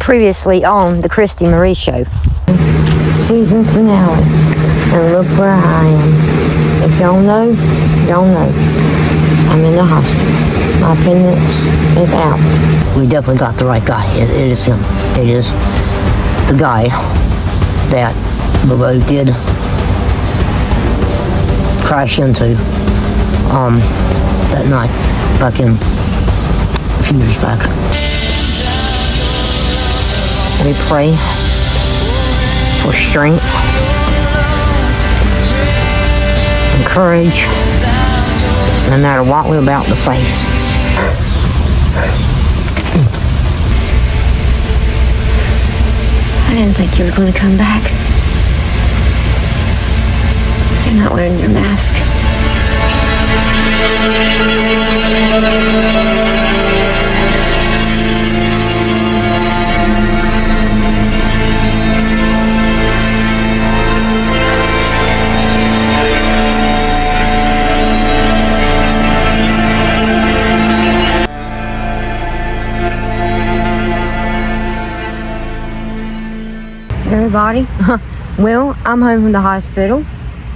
previously on the Christy Marie Show. Season finale. And look where I am. If y'all know, y'all know. I'm in the hospital. My appendix is out. We definitely got the right guy. It is him. It is the guy that Bobo did crash into that night back in a few years back. We pray for strength and courage no matter what we're about to face. I didn't think you were going to come back. You're not wearing your mask. Everybody, well, I'm home from the hospital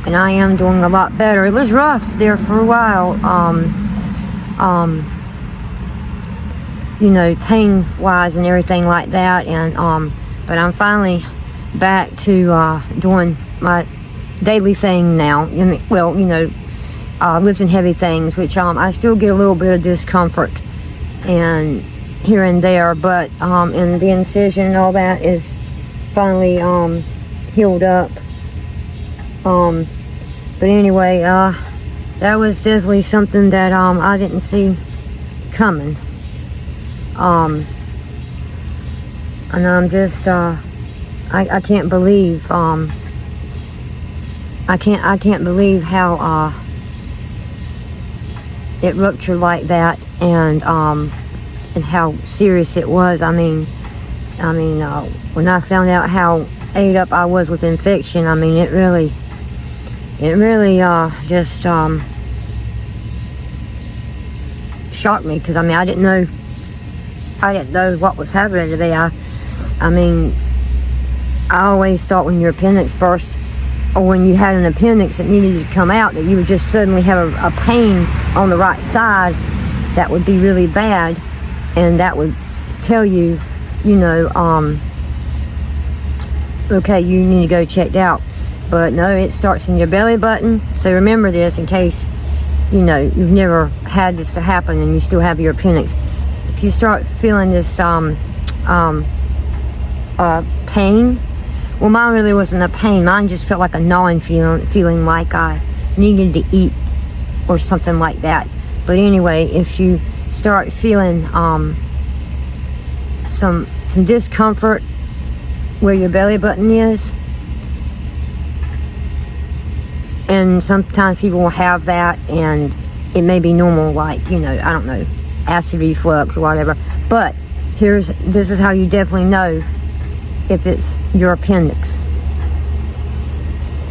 and I am doing a lot better. It was rough there for a while, you know, pain wise and everything like that, and but I'm finally back to doing my daily thing now. Well, you know, lifting heavy things, which I still get a little bit of discomfort and here and there, but and the incision and all that is finally healed up. But anyway, that was definitely something that I didn't see coming. And I'm just I can't believe I can't believe how it ruptured like that, and how serious it was. I mean, when I found out how ate up I was with infection, I mean, it really just shocked me, because I mean, I didn't know what was happening to me. I mean, I always thought when your appendix burst, or when you had an appendix that needed to come out, that you would just suddenly have a pain on the right side that would be really bad, and that would tell you, you know, okay, you need to go checked out. But no, it starts in your belly button. So remember this, in case, you know, you've never had this to happen and you still have your appendix. If you start feeling this pain, well, mine really wasn't a pain. Mine just felt like a gnawing feeling like I needed to eat or something like that. But anyway, if you start feeling some discomfort where your belly button is, and sometimes people will have that, and it may be normal, like, you know, I don't know, acid reflux or whatever. But this is how you definitely know if it's your appendix.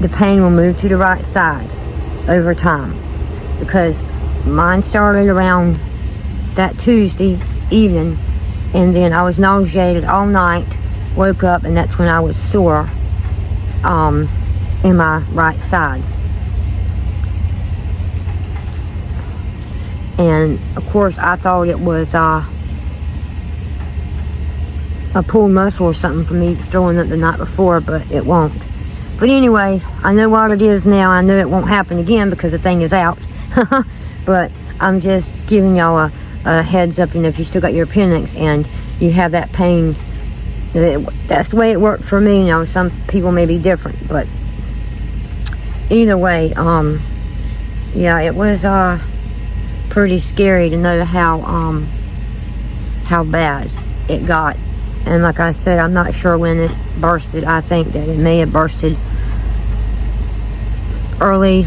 The pain will move to the right side over time, because mine started around that Tuesday evening, and then I was nauseated all night, woke up, and that's when I was sore in my right side. And of course I thought it was a pulled muscle or something for me throwing up the night before, but it won't. But anyway, I know what it is now. I know it won't happen again because the thing is out. But I'm just giving y'all a heads up, and if you still got your appendix and you have that pain, that's the way it worked for me. Now some people may be different, but either way, yeah, it was pretty scary to know how bad it got. And like I said, I'm not sure when it bursted. I think that it may have bursted early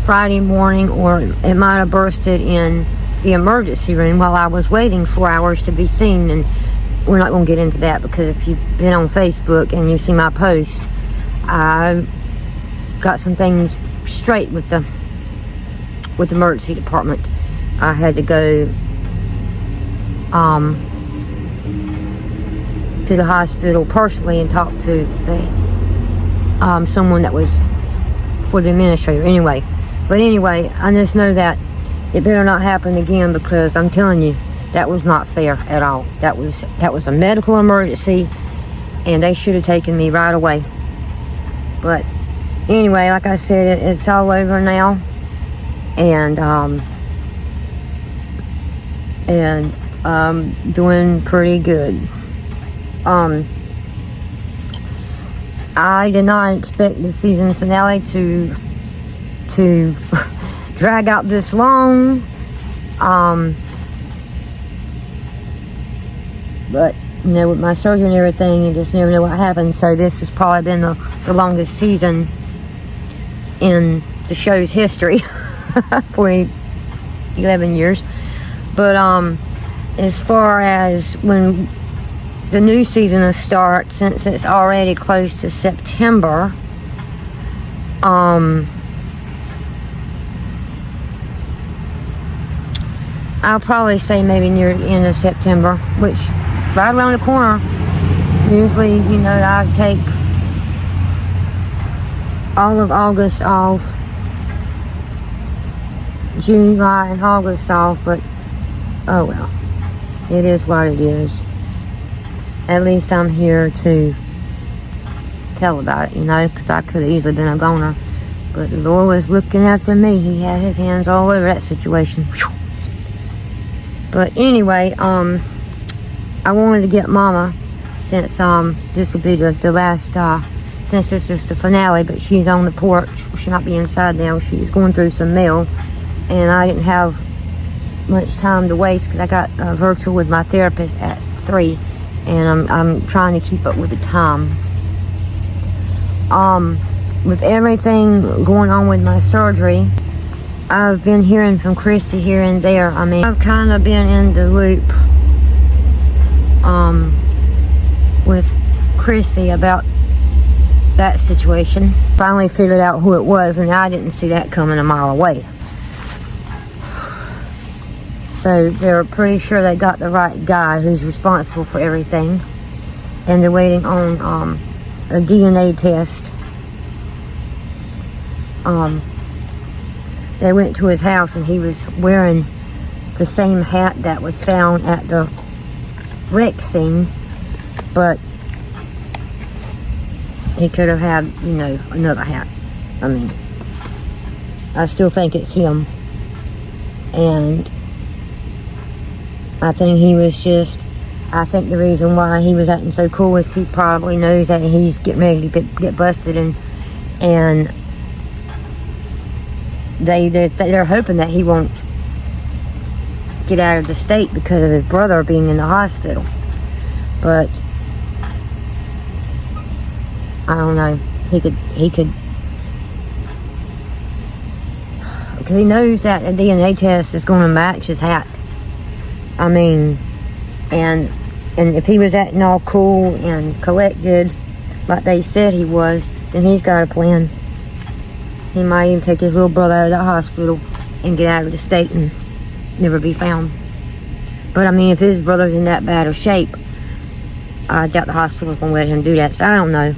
Friday morning, or it might have bursted in the emergency room while I was waiting 4 hours to be seen. And we're not going to get into that, because if you've been on Facebook and you see my post, I got some things straight with the emergency department. I had to go to the hospital personally and talk to the someone that was for the administrator. Anyway, I just know that it better not happen again, because I'm telling you, that was not fair at all. That was a medical emergency, and they should have taken me right away. But anyway, like I said, it's all over now, and doing pretty good. I did not expect the season finale to drag out this long. But you know, with my surgery and everything, you just never know what happens. So this has probably been the longest season in the show's history for 11 years. But as far as when the new season will start, since it's already close to September, I'll probably say maybe near the end of September, which right around the corner. Usually, you know, I take all of August off, July and August off, but oh well, it is what it is. At least I'm here to tell about it, you know, because I could have easily been a goner, but the Lord was looking after me. He had his hands all over that situation. But anyway, I wanted to get Mama, since this will be the last, since this is the finale, but she's on the porch. She'll not be inside now. She's going through some mail, and I didn't have much time to waste, because I got virtual with my therapist at 3, and I'm trying to keep up with the time. With everything going on with my surgery, I've been hearing from Chrissy here and there. I mean, I've kind of been in the loop with Chrissy about that situation. Finally figured out who it was, and I didn't see that coming a mile away. So they're pretty sure they got the right guy who's responsible for everything, and they're waiting on a DNA test. They went to his house, and he was wearing the same hat that was found at the wreck scene, but he could have had, you know, another hat. I mean, I still think it's him, and I think he was just, I think the reason why he was acting so cool is he probably knows that he's getting ready to get busted, and they're hoping that he won't get out of the state because of his brother being in the hospital. But I don't know. He could because he knows that a DNA test is going to match his hat. I mean, and if he was acting all cool and collected like they said he was, then he's got a plan. He might even take his little brother out of the hospital and get out of the state and never be found. But I mean, if his brother's in that bad of shape, I doubt the hospital's gonna let him do that. So I don't know.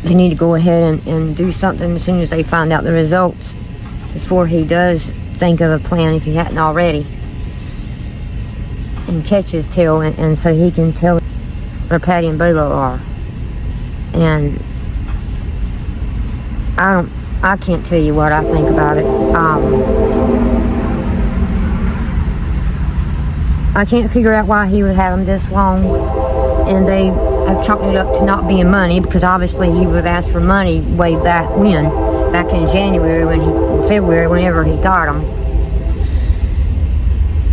They need to go ahead and do something as soon as they find out the results, before he does think of a plan, if he hadn't already, and catch his tail, and so he can tell where Patty and Bobo are. And I can't tell you what I think about it. I can't figure out why he would have them this long, and they have chalked it up to not being money, because obviously he would have asked for money way back when, back in January, February, whenever he got them,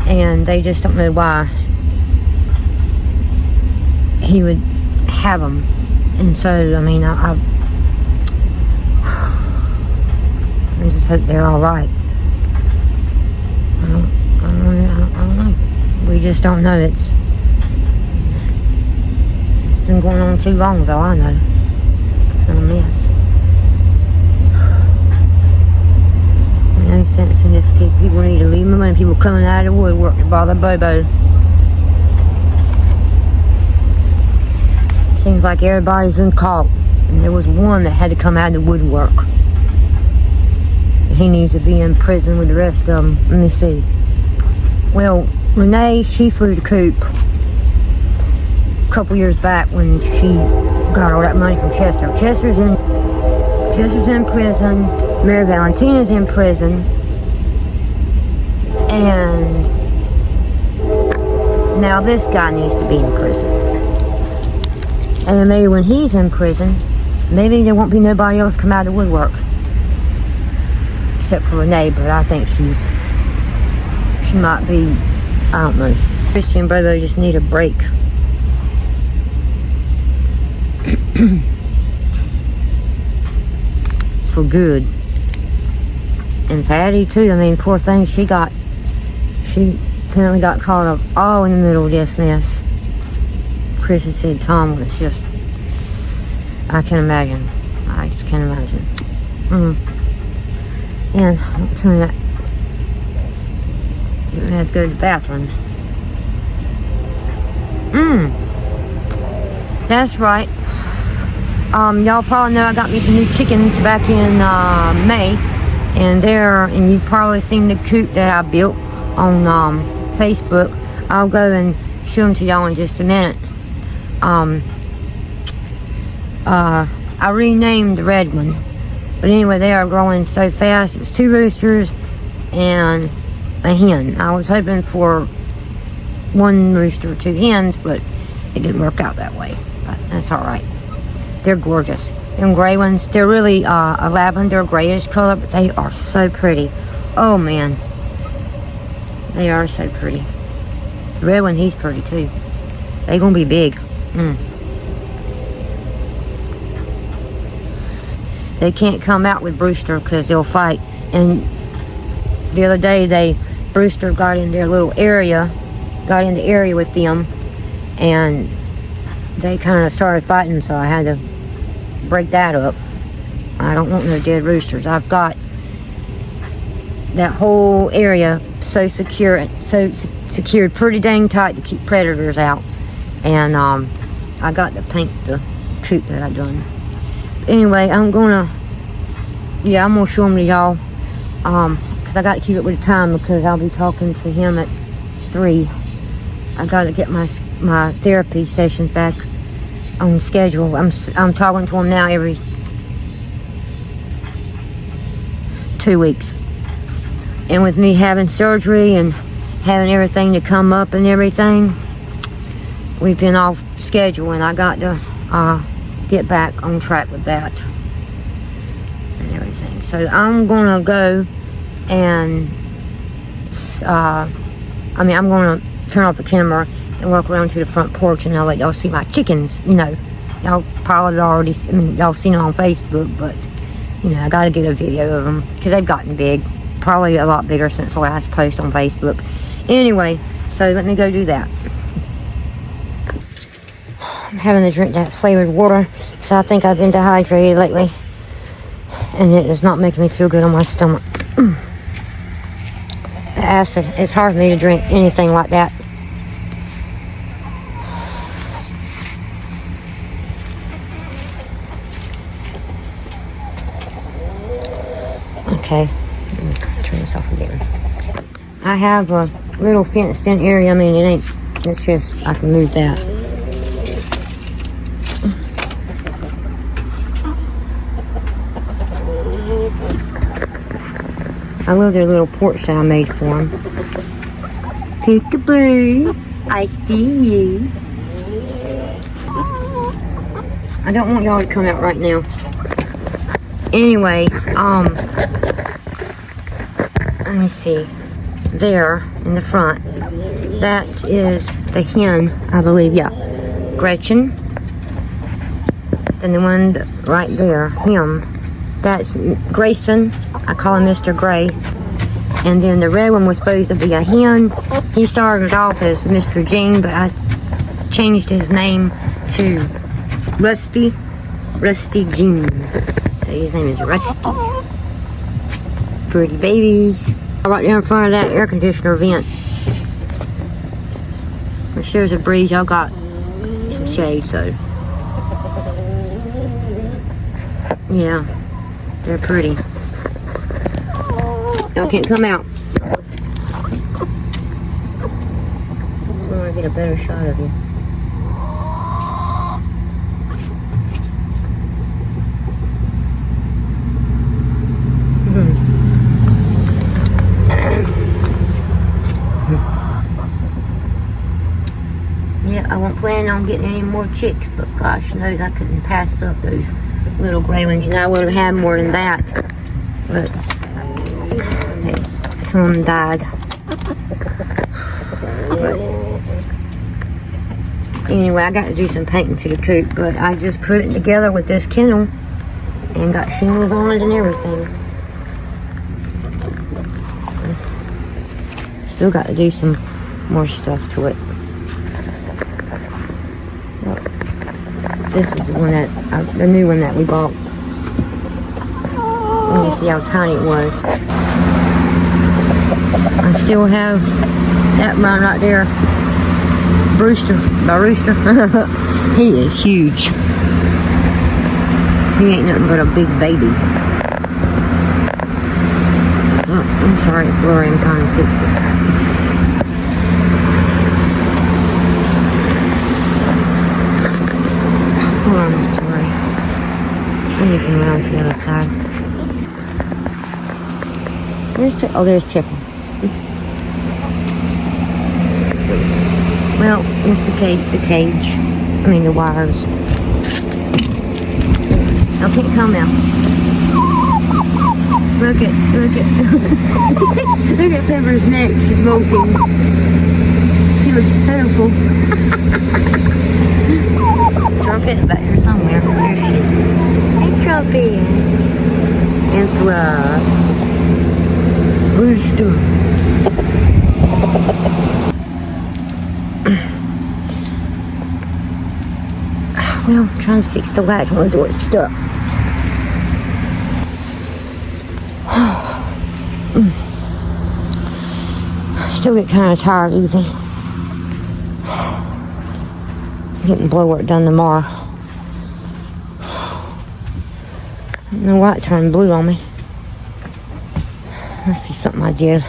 and they just don't know why he would have them. And so, I mean, I just hope they're all right. I don't know. We just don't know. It's been going on too long, is all I know. It's been a mess. No sense in this. People need to leave them alone. People coming out of the woodwork to bother Bobo. Seems like everybody's been caught. And there was one that had to come out of the woodwork. He needs to be in prison with the rest of them. Let me see. Well, Renee, she flew the coop a couple years back when she got all that money from Chester. Chester's in prison. Mary Valentina's in prison. And now this guy needs to be in prison. And maybe when he's in prison, maybe there won't be nobody else come out of the woodwork. Except for Renee, but I think she might be, I don't know. Christy and Brother just need a break. For good. And Patty too, I mean, poor thing, she apparently got caught up all in the middle of this mess. Christy said Tom was just, I can't imagine. I just can't imagine. And don't tell me that you're gonna have to go to the bathroom. That's right. Y'all probably know I got me some new chickens back in May, and you've probably seen the coop that I built on Facebook. I'll go and show them to y'all in just a minute. I renamed the red one. But anyway, they are growing so fast. It was 2 roosters and a hen. I was hoping for 1 rooster, 2 hens, but it didn't work out that way. But that's all right. They're gorgeous. Them gray ones, they're really a lavender grayish color, but they are so pretty. Oh man, they are so pretty. The red one, he's pretty too. They're gonna be big. They can't come out with Brewster because they'll fight. And the other day, Brewster got in their little area, got in the area with them, and they kind of started fighting, so I had to break that up. I don't want no dead roosters. I've got that whole area so secured pretty dang tight to keep predators out. And I got to paint the coop that I done. Anyway, I'm gonna show them to y'all, because I got to keep it with the time, because I'll be talking to him at 3. I got to get my therapy sessions back on schedule. I'm talking to him now every 2 weeks, and with me having surgery and having everything to come up and everything, we've been off schedule, and I got to get back on track with that and everything. So I'm gonna go and I'm gonna turn off the camera and walk around to the front porch, and I'll let y'all see my chickens. Y'all probably already, y'all seen them on Facebook, but I gotta get a video of them because they've gotten big, probably a lot bigger since the last post on Facebook. Anyway, so let me go do that. I'm having to drink that flavored water because I think I've been dehydrated lately, and it is not making me feel good on my stomach. The acid, it's hard for me to drink anything like that. Okay, turn this off again. I have a little fenced in area. It's just, I can move that. I love their little porch that I made for them. Peekaboo, I see you. I don't want y'all to come out right now. Anyway, let me see. There in the front, that is the hen, I believe. Yeah, Gretchen. Then the one right there, him, that's Grayson. I call him Mr. Gray. And then the red one was supposed to be a hen. He started off as Mr. Jean, but I changed his name to Rusty Jean. So his name is Rusty. Pretty babies. Right there in front of that air conditioner vent. Which there's a breeze. Y'all got some shade, so Yeah, they're pretty. Y'all can't come out. Just want to get a better shot of you. Yeah, I wasn't planning on getting any more chicks, but gosh knows I couldn't pass up those little gray ones. You know, I would have had more than that, but hey, some of them died. But anyway, I got to do some painting to the coop, but I just put it together with this kennel and got shingles on it and everything. Still got to do some more stuff to it. This is the one that, the new one that we bought. And you see how tiny it was. I still have that one right there. Brewster, by Rooster. He is huge. He ain't nothing but a big baby. Oh, I'm sorry, it's blurry. I'm trying to fix it. Hold on, it's blurry. Anything around to the other side. There's Chicken. Well, it's the cage. I mean the wires. Now can't come out. Look at look at Pepper's neck. She's molting. She looks pitiful. Trumpet's back here somewhere. There she is. Hey, Trumpet. And Fluffs. Rooster. Well, I'm trying to fix the light when the door's stuck. Still get kind of tired easy. Getting blow work done tomorrow. I don't know why it turned blue on me. Must be something I did.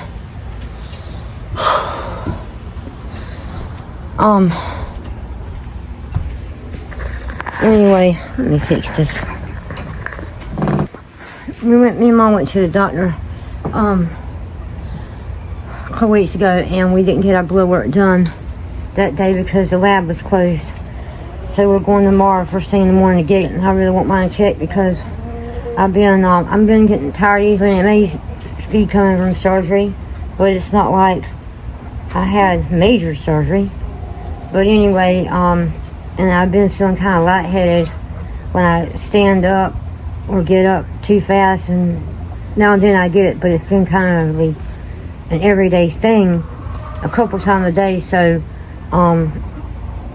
Anyway, let me fix this. Me and Mom went to the doctor a couple weeks ago, and we didn't get our blood work done that day because the lab was closed. So we're going tomorrow first thing in the morning to get it, and I really want mine checked because I've been getting tired easily, and it may be coming from surgery, but it's not like I had major surgery. But anyway, and I've been feeling kind of lightheaded when I stand up or get up too fast, and now and then I get it, but it's been kind of an everyday thing a couple times a day. So a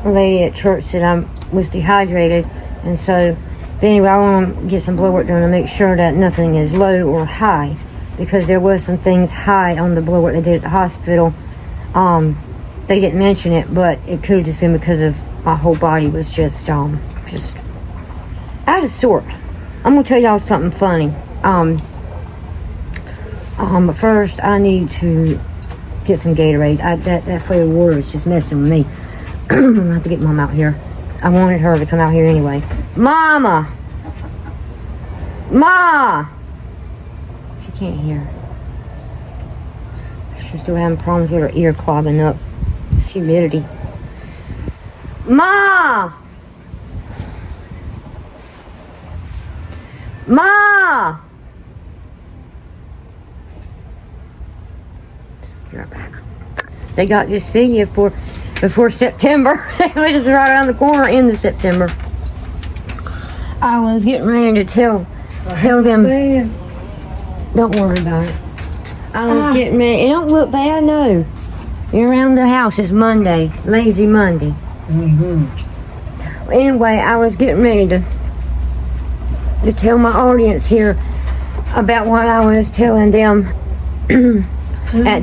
lady at church said I was dehydrated, and so but anyway, I want to get some blood work done to make sure that nothing is low or high, because there was some things high on the blood work they did at the hospital. They didn't mention it, but it could have just been because of my whole body was just out of sort. I'm gonna tell y'all something funny. But first I need to get some Gatorade. That flavored water is just messing with me. I'm gonna have to get Mom out here. I wanted her to come out here anyway. Mama! Ma! She can't hear. She's still having problems with her ear clogging up. It's humidity. Ma! Ma! Be right back. They got to see you before September. It was right around the corner into September. I was getting ready to tell them. Don't worry about it. I was getting ready. It don't look bad, no. You're around the house. It's Monday. Lazy Monday. Mm-hmm. Anyway, I was getting ready to tell my audience here about what I was telling them at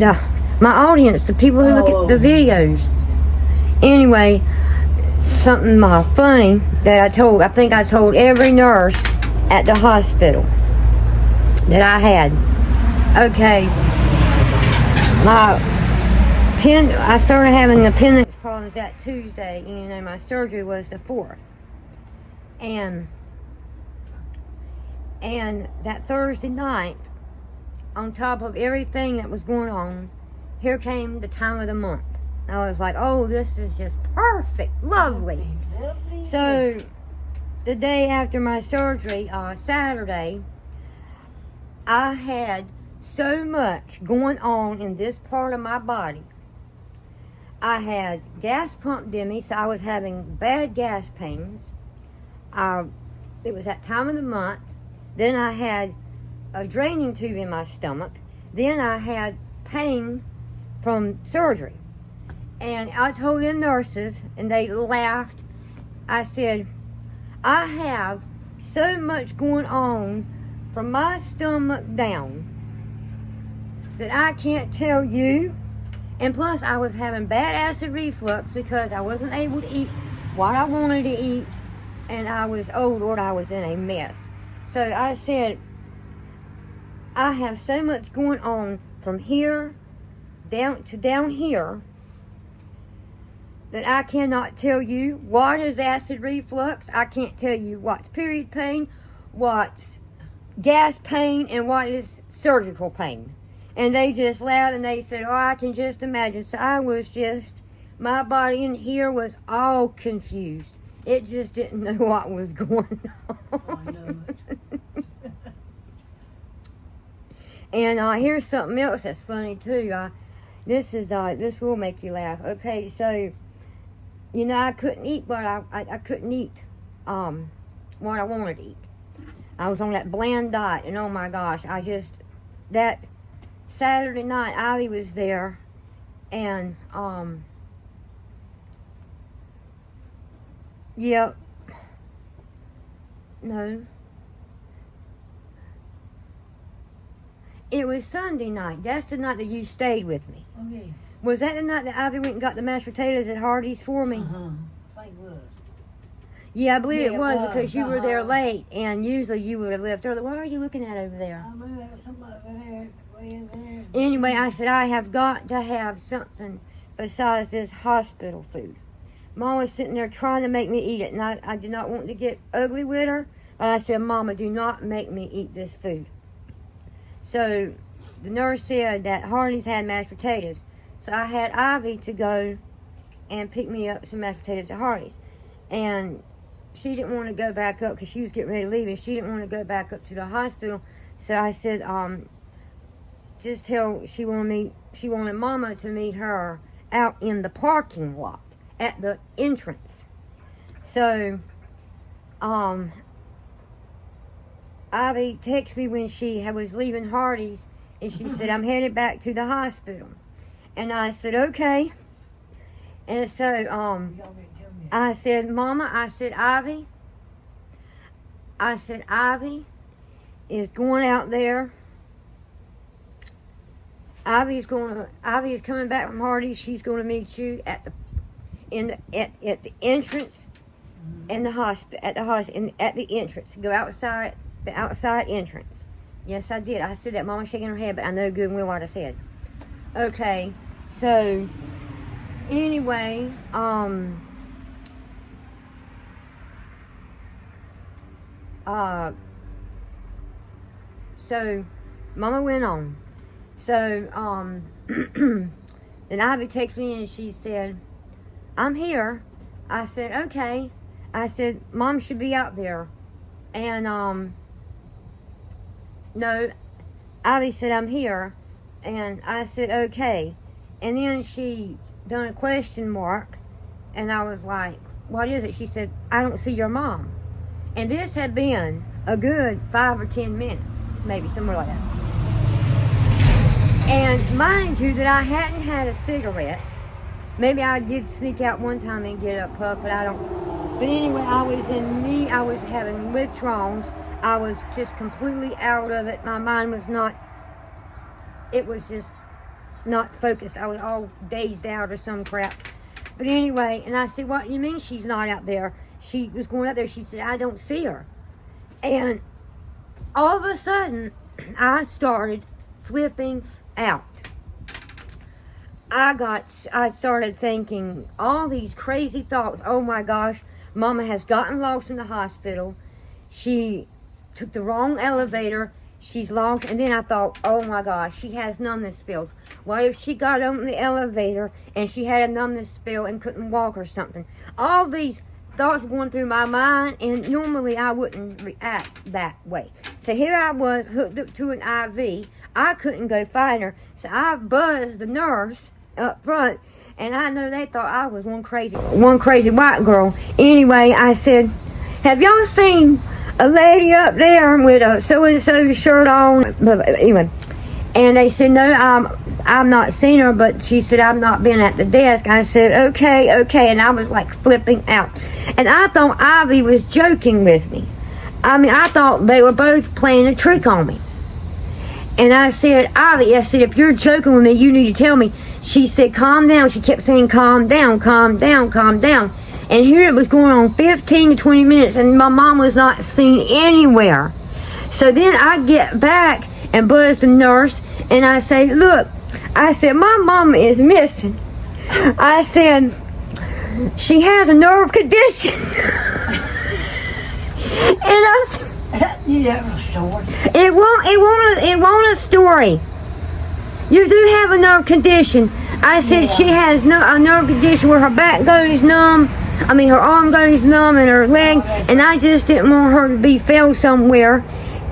my audience, the people who look at the videos. Anyway, something funny that I think I told every nurse at the hospital that I had. Okay, I started having appendix problems that Tuesday, and my surgery was the 4th. And that Thursday night, on top of everything that was going on, here came the time of the month. I was like, oh, this is just perfect, lovely. So, the day after my surgery, Saturday, I had so much going on in this part of my body. I had gas pumped in me, so I was having bad gas pains. It was that time of the month. Then I had a draining tube in my stomach. Then I had pain from surgery. And I told the nurses, and they laughed. I said, I have so much going on from my stomach down that I can't tell you. And plus, I was having bad acid reflux because I wasn't able to eat what I wanted to eat. And I was, oh Lord, I was in a mess. So I said, I have so much going on from here down to down here that I cannot tell you what is acid reflux. I can't tell you what's period pain, what's gas pain, and what is surgical pain. And they just laughed and they said, oh, I can just imagine. So I was just, my body in here was all confused. It just didn't know what was going on. Oh, I know it. And here's something else that's funny too. This will make you laugh. Okay, so, you know, I couldn't eat what I couldn't eat what I wanted to eat. I was on that bland diet, and oh my gosh, that Saturday night, Ivy was there, and, yep, no, it was Sunday night. That's the night that you stayed with me. Okay. Was that the night that Ivy went and got the mashed potatoes at Hardee's for me? I think it was. Yeah, I believe Yeah, it was it was, because you were there uh-huh. late, and usually you would have left early. What are you looking at over there? I remember there was something over there, way in there. Anyway, I said, I have got to have something besides this hospital food. Mom was sitting there trying to make me eat it, and I did not want to get ugly with her, but I said, Mama, do not make me eat this food. So the nurse said that Hardee's had mashed potatoes. So I had Ivy to go and pick me up some mashed potatoes at Hardee's. And she didn't want to go back up because she was getting ready to leave, and she didn't want to go back up to the hospital. So I said, just tell, she wanted Mama to meet her out in the parking lot at the entrance. So, Ivy texted me when she was leaving Hardee's, and she said, I'm headed back to the hospital. And I said, okay. And so, I said, Mama, I said, Ivy is going out there. Ivy is coming back from Hardee's. She's going to meet you at the entrance in the hospital, at the entrance. Go outside, the outside entrance. Yes, I did. I said that. Mama's shaking her head, but I know good and well what I said. Okay, so anyway, so Mama went on. So, then Ivy texted me and she said, I'm here. I said, okay. I said, Mom should be out there. And, no, Ivy said, I'm here. And I said, okay. And then she done a question mark. And I was like, what is it? She said, I don't see your mom. And this had been a good 5 or 10 minutes, maybe somewhere like that. And mind you that I hadn't had a cigarette. Maybe I did sneak out one time and get a puff, but I don't. But anyway, I was having withdrawals. I was just completely out of it. My mind was not, it was just not focused. I was all dazed out or some crap. But anyway, and I said, what do you mean she's not out there? She was going out there. She said, I don't see her. And all of a sudden, I started flipping out. I started thinking all these crazy thoughts. Oh my gosh, Mama has gotten lost in the hospital. She took the wrong elevator. She's lost. And then I thought, oh my gosh, she has numbness spells. What if she got on the elevator and she had a numbness spell and couldn't walk or something? All these thoughts were going through my mind, and normally I wouldn't react that way. So here I was hooked up to an IV. I couldn't go find her. So I buzzed the nurse up front, and I know they thought I was one crazy white girl. Anyway, I said, have y'all seen a lady up there with a so-and-so shirt on? But anyway, and they said, no, I'm not seen her, but she said, I've not been at the desk. I said, okay, and I was like flipping out. And I thought Ivy was joking with me. I mean, I thought they were both playing a trick on me. And I said, Ivy, I said, if you're joking with me, you need to tell me. She said, calm down. She kept saying, calm down, calm down, calm down. And here it was going on 15 to 20 minutes, and my mom was not seen anywhere. So then I get back and buzz the nurse, and I say, look, I said, my mama is missing. I said, she has a nerve condition. And I said, You have a story. it won't a story. You do have a nerve condition. I said, she has a nerve condition where her back goes numb. I mean, her arm goes numb and her leg. And I just didn't want her to be fell somewhere.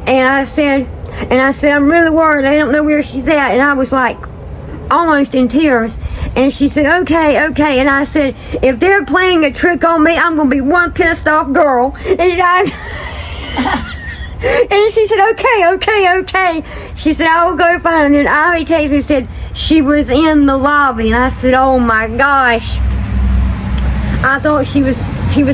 And I said, I'm really worried. I don't know where she's at. And I was like almost in tears. And she said, okay. And I said, if they're playing a trick on me, I'm going to be one pissed off girl. And she said, okay. She said, I will go find her. And then Ivy texted me and said, she was in the lobby. And I said, oh my gosh. I thought she was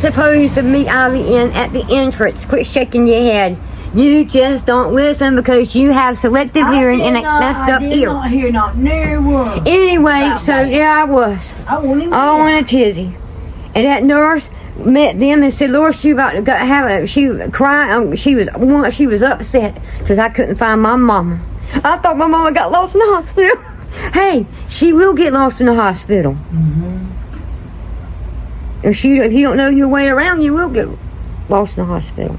supposed to meet Ivy at the entrance. Quit shaking your head. You just don't listen because you have selective hearing and a messed up ear. I did not hear not near word. Anyway, so yeah, I was. I won't even All in a tizzy. And that nurse met them and said, Lord, she about to go she was crying. She was upset because I couldn't find my mama. I thought my mama got lost in the hospital. Hey, she will get lost in the hospital. Mm-hmm. If you don't know your way around, you will get lost in the hospital.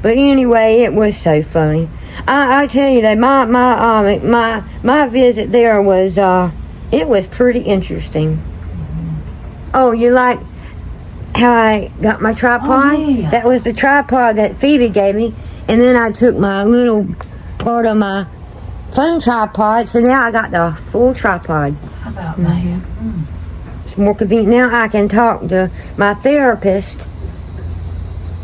But anyway, it was so funny. I tell you that my visit there was it was pretty interesting. Oh, you like how I got my tripod? Oh, yeah. That was the tripod that Phoebe gave me, and then I took my little part of my phone tripod, so now I got the full tripod. How about that? Mm. It's more convenient. Now I can talk to my therapist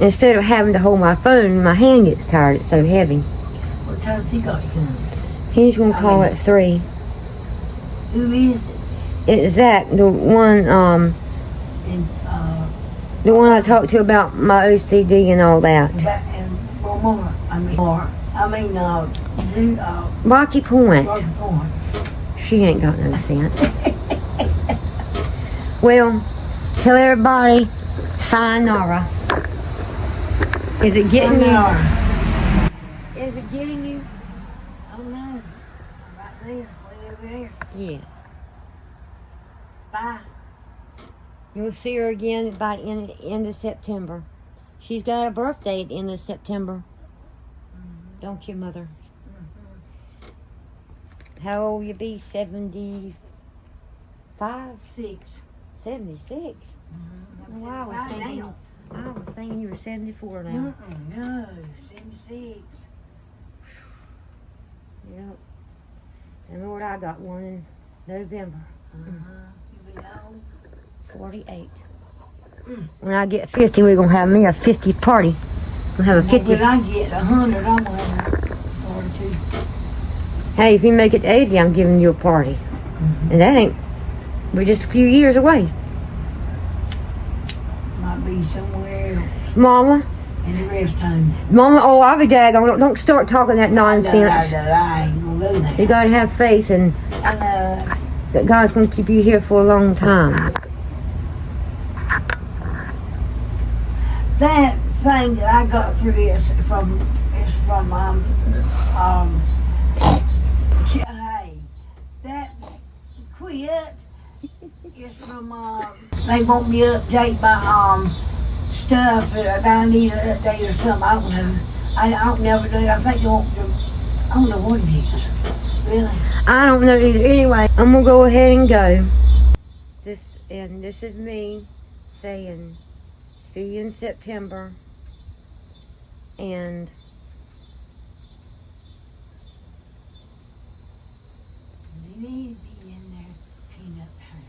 instead of having to hold my phone. My hand gets tired. It's so heavy. What time has he got you coming? He's going to call at 3. Who is It's Zach, the one it? the one I talked to about my OCD and all that. Rocky Point. She ain't got no sense. Well, tell everybody, sayonara. Is it getting you? Is it getting you? Oh no. Right there. Way over there. Yeah. Bye. You'll see her again by the end of September. She's got a birthday at the end of September. Mm-hmm. Don't you, Mother? Mm-hmm. How old you be? 75? 6. 76? Mm-hmm. Wow, I was thinking you were 74 now. No, 76. Yep. And Lord, I got one in November. You be old? 48. When I get 50, we're going to have me a 50 party. We'll have a 50. When I get 100, I'm going to have 42. Hey, if you make it to 80, I'm giving you a party. Mm-hmm. And that ain't, we're just a few years away. Might be somewhere else Mama, in the rest home. Mama, oh, I'll be daggone. Don't start talking that nonsense. I ain't going to do that. You got to have faith and I know. that God's going to keep you here for a long time. That thing that I got through is from from, hey, that quit is from, they want me to update my, stuff that I need to update or something, I don't know. I don't never do it, I think they want to, I don't know what it is, really. I don't know either. Anyway, I'm gonna go ahead and go. This is me saying, see you in September. And You need to be in there, clean up her.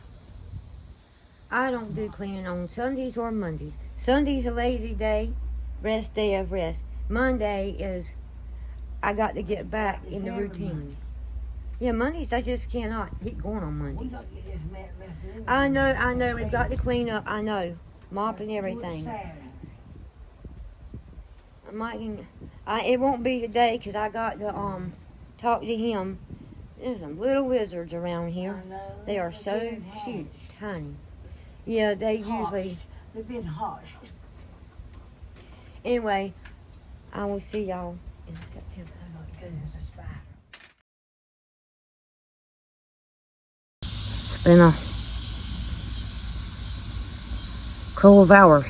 I don't do cleaning on Sundays or Mondays. Sunday's a lazy day, rest day of rest. Monday is I got to get back in the routine. Yeah, Mondays I just cannot get going on We Mondays. got to get this mess in. I know, we've got to clean up, I know. Mop and everything. I might even, it won't be today because I got to talk to him. There's some little lizards around here. They are so cute, tiny. Yeah, they usually. They've been hushed. Anyway, I will see y'all in September. It's been a couple of hours.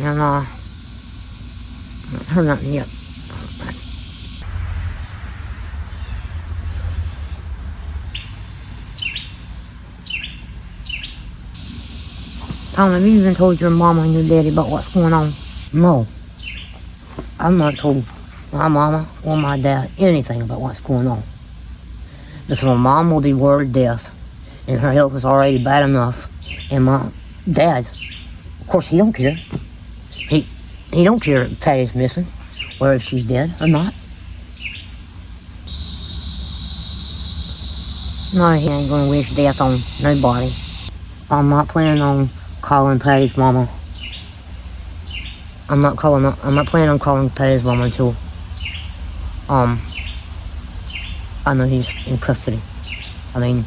And I haven't heard nothing yet. Tom, have you even told your mama and your daddy about what's going on? No. I've not told my mama or my dad anything about what's going on. Because my mom will be worried to death, and her health is already bad enough. And my dad, of course, he don't care. He don't care if Patty's missing, or if she's dead or not. No, he ain't gonna wish death on nobody. I'm not planning on calling Patty's mama. I'm not planning on calling Patty's mama until I know he's in custody. I mean,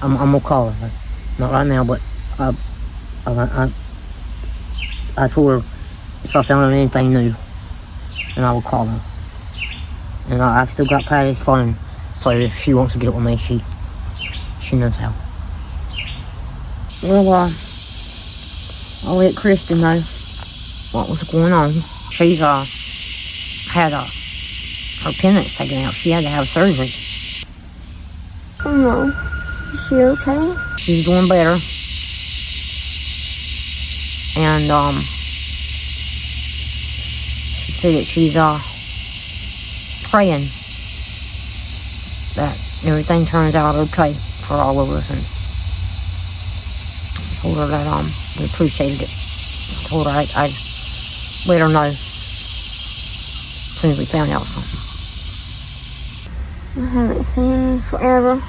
I'm gonna call her. Not right now, but I told her if I found out anything new, then I will call her. And I've still got Patty's phone, so if she wants to get with me, she knows how. Well, I'll let Kristen know what was going on. She's had her appendix taken out. She had to have surgery. Oh no, is she okay? She's doing better. And she said that she's praying that everything turns out okay for all of us. And I told her that we appreciated it. I told her I'd let her know as soon as we found out something. I haven't seen her forever.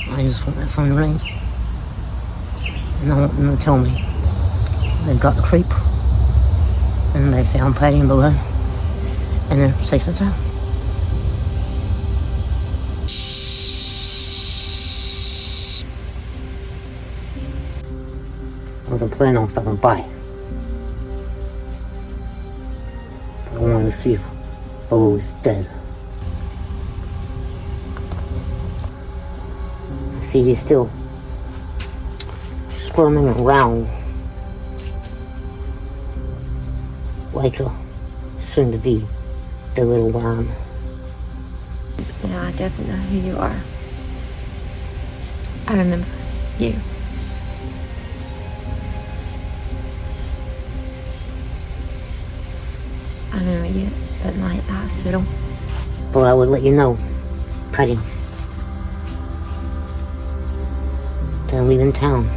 I just want that phone to ring. And I want them to tell me they've got the creep. And they found Patty and below. And they're safe as hell. I wasn't planning on stopping by. But I wanted to see if Bobo was dead. See, he's still squirming around like a soon-to-be the little worm. Yeah, I definitely know who you are. I remember you. I remember you that night at the hospital. Well, I would let you know, Patty. They're leaving town.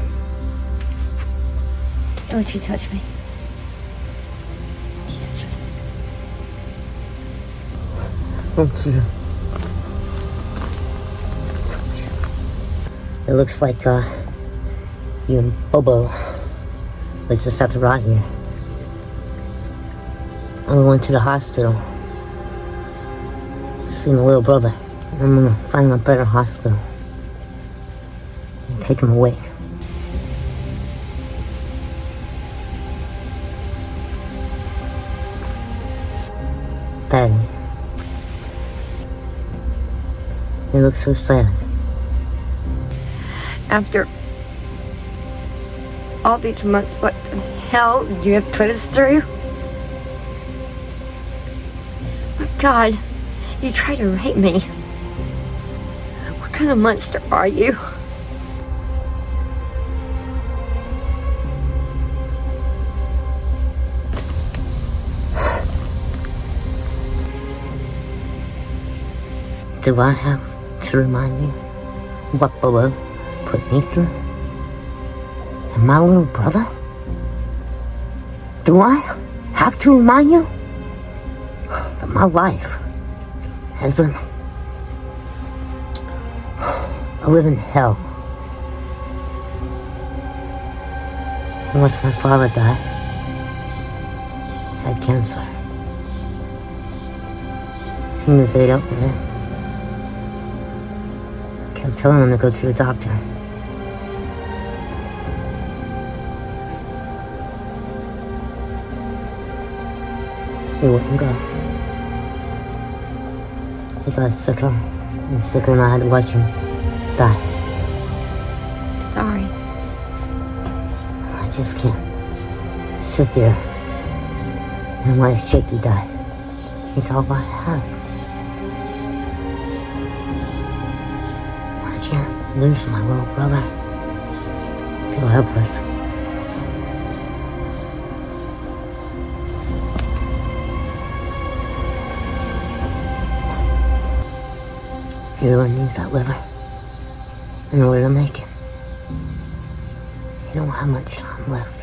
Don't you touch me. Don't you touch me. Don't you touch me. It looks like you and Bobo they just have to ride here. I'm going to the hospital to see my little brother. I'm gonna find a better hospital and take him away. Daddy. You look so sad. After all these months, what the hell did you have put us through? Oh God, you tried to rape me. What kind of monster are you? Do I have to remind you what Bubba put me through? And my little brother? Do I have to remind you that my life has been a living hell? I watched my father die. He had cancer. He was laid up there. Kept telling him to go to the doctor. He wouldn't go. He got sicker and sicker, and I had to watch him die. Sorry. I just can't sit there and watch Jakey die. He's all I have. I can't lose my little brother. I feel helpless. Everyone needs that liver in order to make it. You don't have much time left.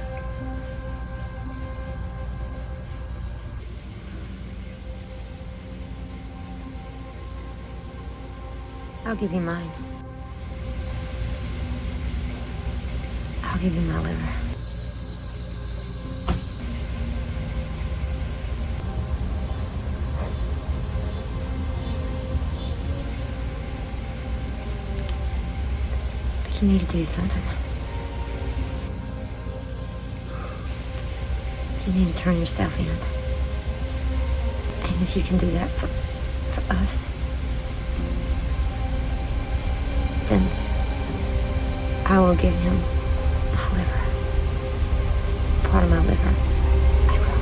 I'll give you mine. I'll give you my liver. But you need to do something. You need to turn yourself in. And if you can do that for us, then I will give him my liver. Part of my liver. I will.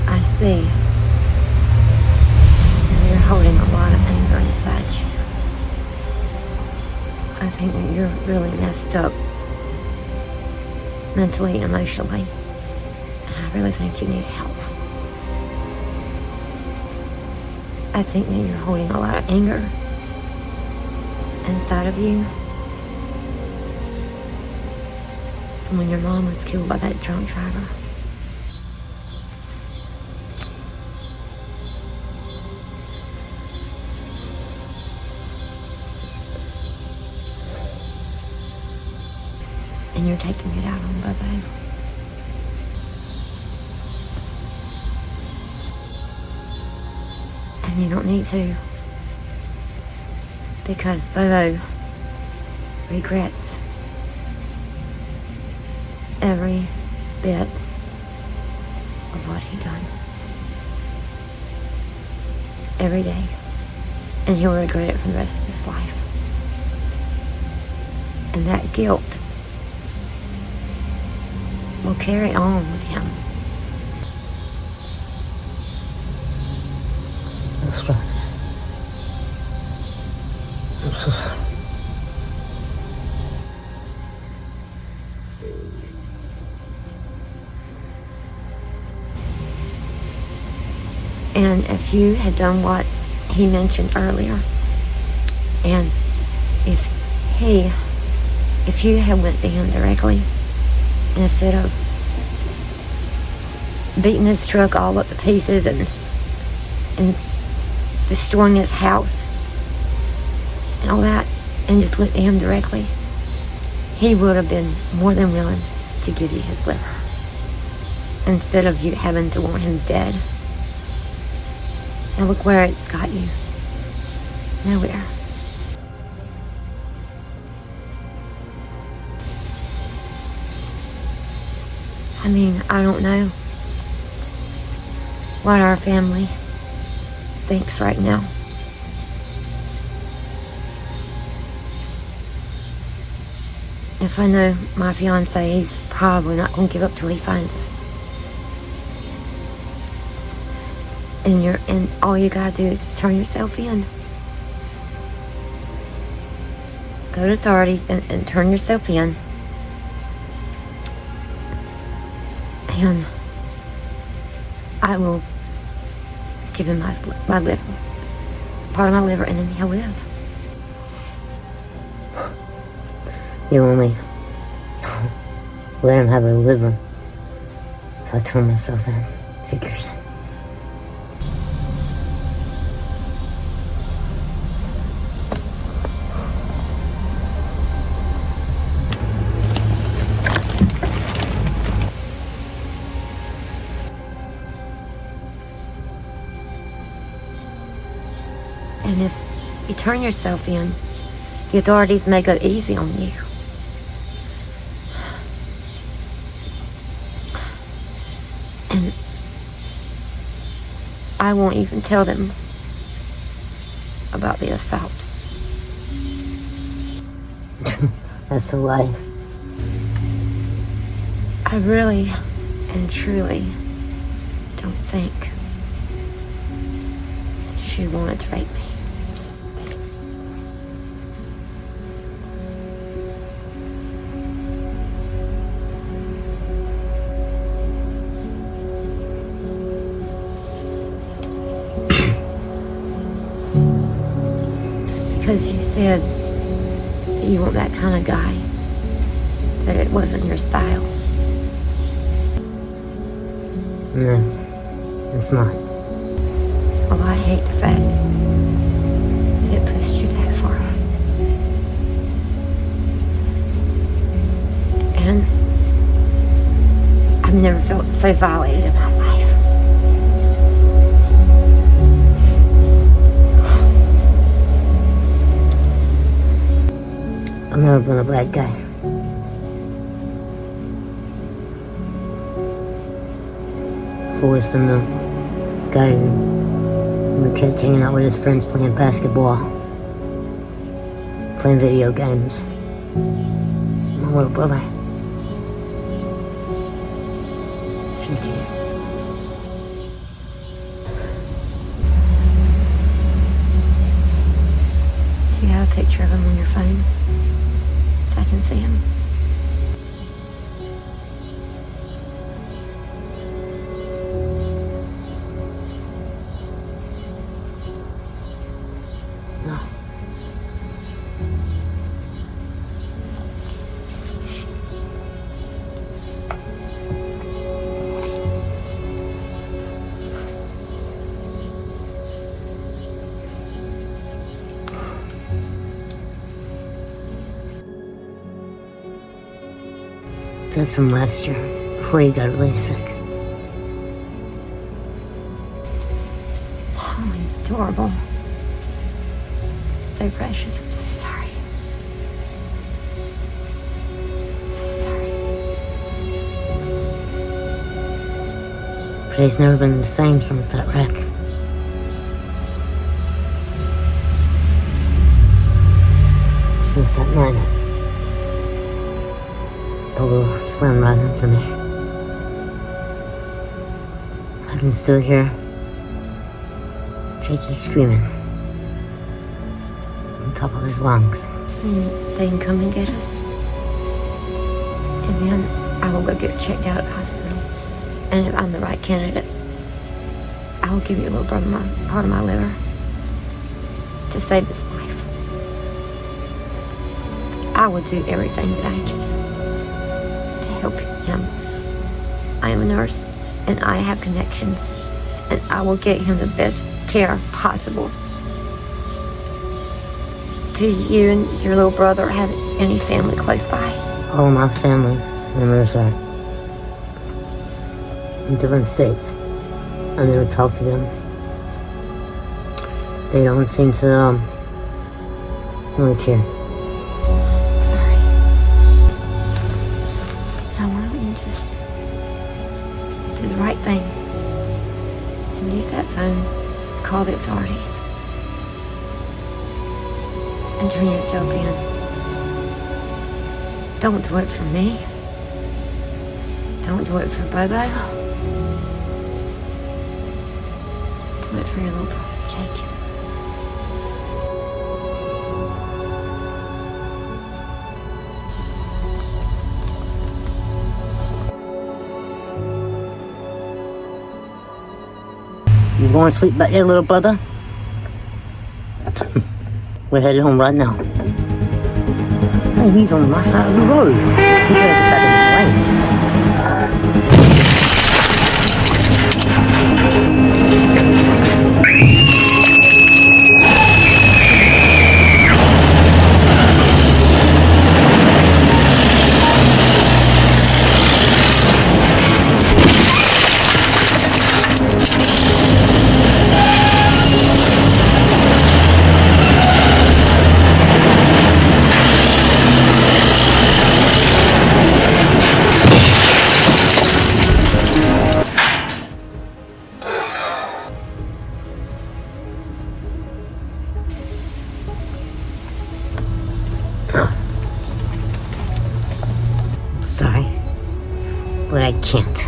I see. You're holding a lot of anger inside you. I think that you're really messed up mentally, emotionally. I really think you need help. I think that you're holding a lot of anger inside of you from when your mom was killed by that drunk driver. And you're taking it out on Bubba. And you don't need to, because Bobo regrets every bit of what he done. Every day. And he'll regret it for the rest of his life. And that guilt will carry on with him. That's right. I'm so sorry. And if you had done what he mentioned earlier, and if you had went to him directly, instead of beating his truck all up to pieces and destroying his house and all that, and just went to him directly, he would have been more than willing to give you his liver. Instead of you having to want him dead. And look where it's got you. Nowhere. I mean, I don't know what our family thinks right now. If I know my fiance, he's probably not going to give up till he finds us. And all you gotta do is turn yourself in. Go to authorities and turn yourself in. And I will give him my liver, part of my liver, and then he'll live. You only let him have a liver if I turn myself in. Figures. And if you turn yourself in, the authorities may go easy on you. And I won't even tell them about the assault. That's a lie. I really and truly don't think that she wanted to rape me. Because you said that you weren't that kind of guy, that it wasn't your style. No, it's not. Well, I hate the fact that it pushed you that far. And I've never felt so violated in my life. I've never been a bad guy. I've always been the guy who kept hanging out with his friends playing basketball, playing video games. My little brother. Gigi. Do you have a picture of him on your phone? So I can see him. No. That's from last year, before he got really sick. Oh, he's adorable. So precious. I'm so sorry. So sorry. But he's never been the same since that wreck. Since that night, Polo slammed right into me. I can still hear Jakey screaming on top of his lungs. And they can come and get us. And then I will go get checked out at the hospital. And if I'm the right candidate, I will give you a little part of my liver to save his life. I will do everything that I can to help him. I am a nurse and I have connections, and I will get him the best care possible. Do you and your little brother have any family close by? All my family members are in different states. I never talk to them. They don't seem to really care. Sorry. Now why don't you just do the right thing and use that phone, call the authorities, and turn yourself in. Don't do it for me. Don't do it for Bobo. Do it for your little brother, Jake. You going to sleep back there, little brother? We're headed home right now. Hey, he's on my side of the road. He better get back in his lane. Sorry, but I can't.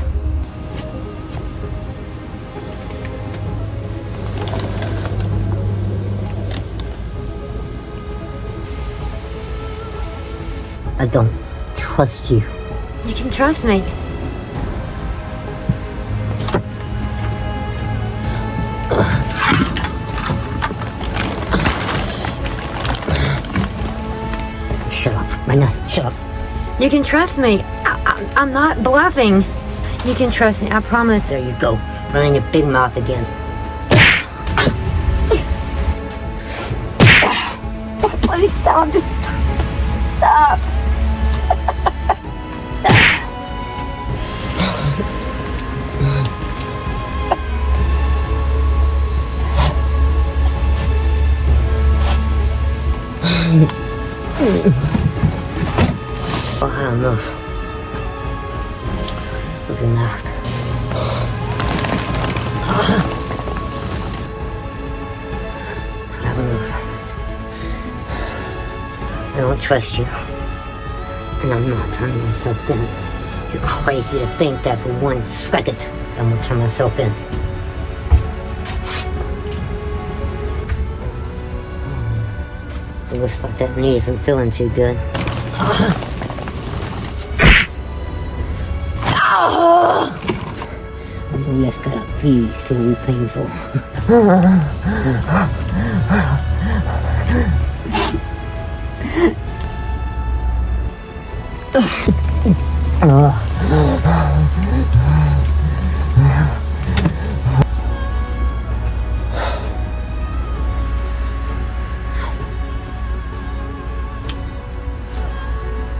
I don't trust you. You can trust me. Shut up, right now, shut up. You can trust me. I'm not bluffing. You can trust me, I promise. There you go, running your big mouth again. Please stop. Just stop. Oh, I don't know. Look at that. I don't know. I don't trust you. And I'm not turning myself in. You're crazy to think that for 1 second that I'm gonna turn myself in. It looks like that knee isn't feeling too good. I know that's gotta be so painful.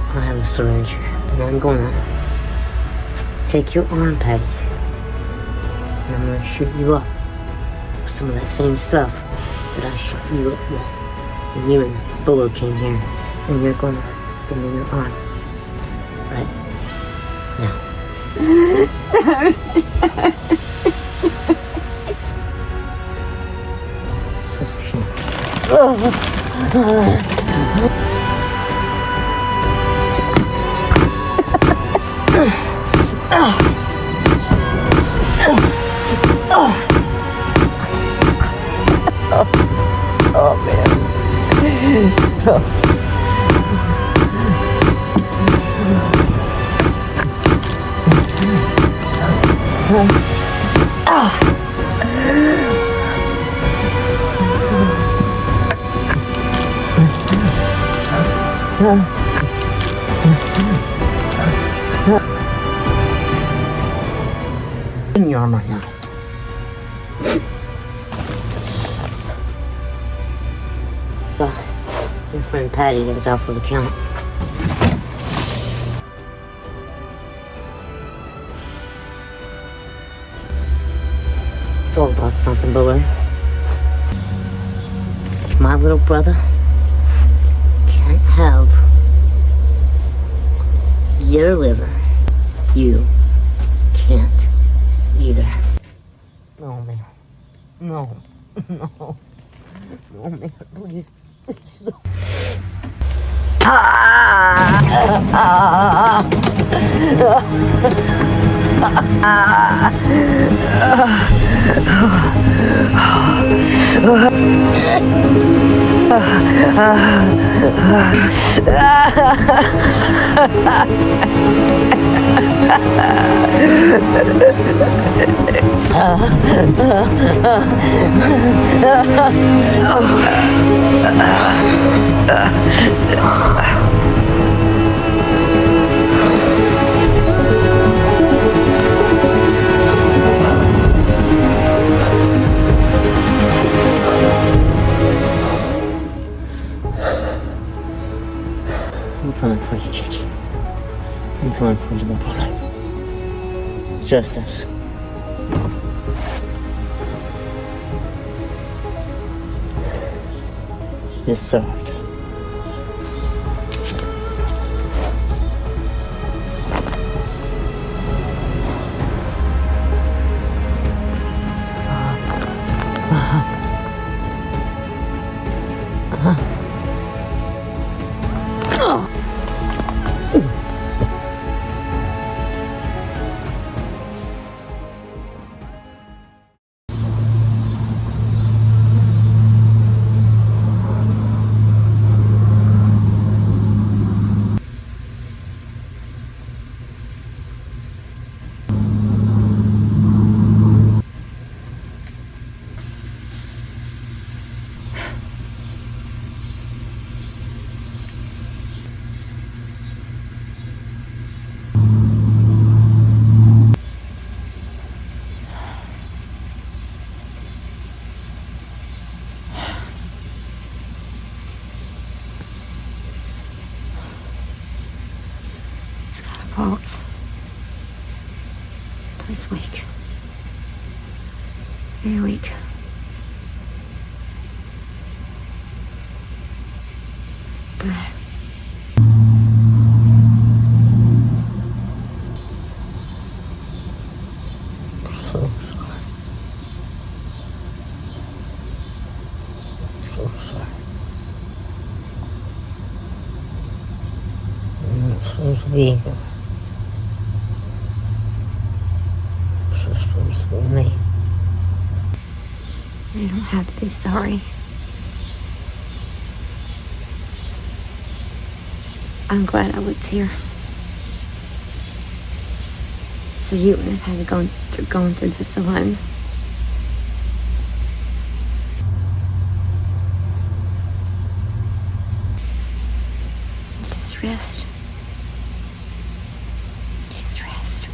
I have a syringe, and I'm gonna take your arm, Patty, and I'm gonna shoot you up with some of that same stuff that I shot you up with when you and Buller came here, and you're gonna give me your arm right now. Such a shame. Oh man. In your arm right now. Your friend Patty is out for the count. something, boy? My little brother can't have your liver. You can't either. No, man. No. No. No, man. Please. Please. No. I'm coming for you, Chichi. I'm coming for you, my brother. Justice. Is served. Pulse. He's weak. Very weak. So sorry. So sorry. I'm not supposed to be here. This is supposed to be me. You don't have to be sorry. I'm glad I was here. So you wouldn't have had to going through this alone. Just rest. Just rest.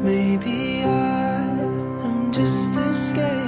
Maybe I am just escaping.